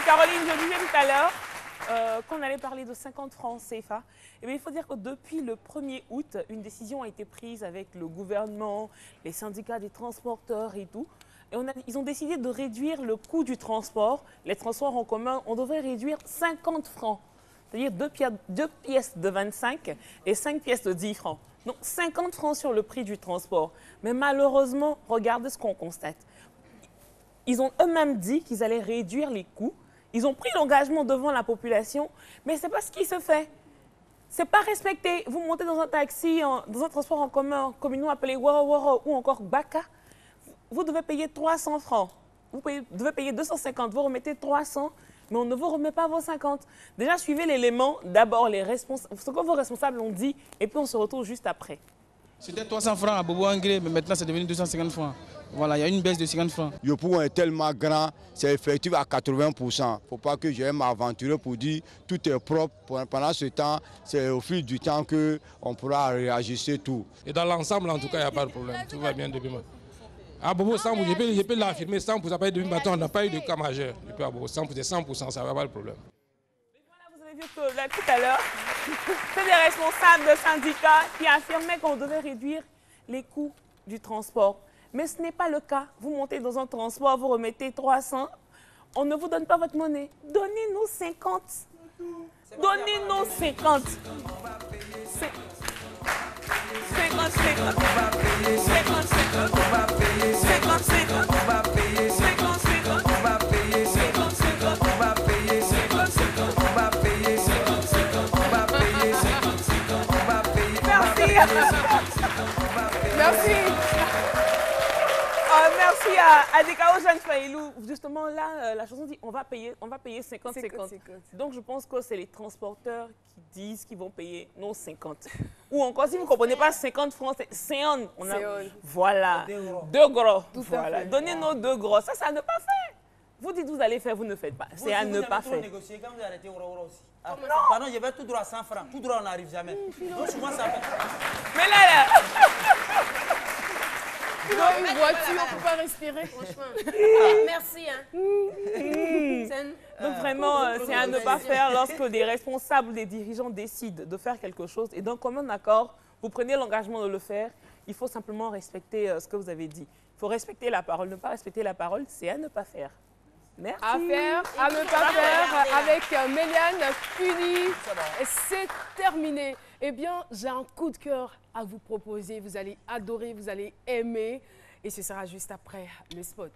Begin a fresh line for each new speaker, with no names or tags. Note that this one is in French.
Caroline, je disais tout à l'heure qu'on allait parler de 50 francs CFA. Et bien, il faut dire que depuis le 1er août, une décision a été prise avec le gouvernement, les syndicats des transporteurs et tout. Et ils ont décidé de réduire le coût du transport. Les transports en commun, on devrait réduire 50 francs. C'est-à-dire deux pièces de 25 et 5 pièces de 10 francs. Donc 50 francs sur le prix du transport. Mais malheureusement, regardez ce qu'on constate. Ils ont eux-mêmes dit qu'ils allaient réduire les coûts. Ils ont pris l'engagement devant la population, mais ce n'est pas ce qui se fait. Ce n'est pas respecté. Vous montez dans un taxi, dans un transport en commun, comme ils nous appelé Waro Waro ou encore Baka, vous devez payer 300 francs. Vous devez payer 250, vous remettez 300, mais on ne vous remet pas vos 50. Déjà, suivez l'élément, d'abord ce que vos responsables ont dit, et puis on se retrouve juste après.
C'était 300 francs à Bobo Angré, mais maintenant c'est devenu 250 francs. Voilà, il y a une baisse de 50 francs.
Le pouvoir est tellement grand, c'est effectif à 80%. Il ne faut pas que j'aille m'aventurer pour dire tout est propre. Pendant ce temps, c'est au fil du temps qu'on pourra réajuster tout.
Et dans l'ensemble, en tout cas, il n'y a pas de problème. Tout va bien depuis moi. À Bobo, je peux l'affirmer, 100%, ça peut être depuis maintenant, on n'a pas eu de cas majeur. Depuis à Bobo, 100%, ça ne va pas le problème.
Vous avez vu que là, tout à l'heure, c'est des responsables de syndicats qui affirmaient qu'on devait réduire les coûts du transport. Mais ce n'est pas le cas. Vous montez dans un transport, vous remettez 300, on ne vous donne pas votre monnaie. Donnez-nous 50. Donnez-nous 50. 50, 50. 50, 50. 50, 50. 50, 50. 50, 50. On va payer 50, 50. On va payer 50, 50. On va payer 50, 50. On va payer 50, 50. On va payer. Merci. Merci. Merci à Dekao Jeanne Faïlou. Justement, là, la chanson dit on va payer 50-50. Donc, je pense que c'est les transporteurs qui disent qu'ils vont payer nos 50. Ou encore, si vous ne comprenez pas 50 francs, c'est 50. Voilà. 2 gros. Voilà. Donnez-nous 2 gros. Ça, c'est à ne pas faire. Vous dites vous allez faire, vous ne faites pas. C'est à ne pas faire.
Négocier quand vous arrêtez aussi. Pardon, je vais tout droit à 100 francs. Tout droit, on n'arrive jamais. Donc, souvent, ça fait.
Mais là.
Dans une voiture, on ne peut pas respirer, franchement.
Merci.
Donc vraiment, c'est à ne pas faire lorsque des responsables ou des dirigeants décident de faire quelque chose. Et d'un commun accord, vous prenez l'engagement de le faire. Il faut simplement respecter ce que vous avez dit. Il faut respecter la parole. Ne pas respecter la parole, c'est à ne pas faire. Merci.
À faire, à ne pas faire, avec Méliane Puni. C'est terminé. Eh bien, j'ai un coup de cœur à vous proposer. Vous allez adorer, vous allez aimer. Et ce sera juste après le spot.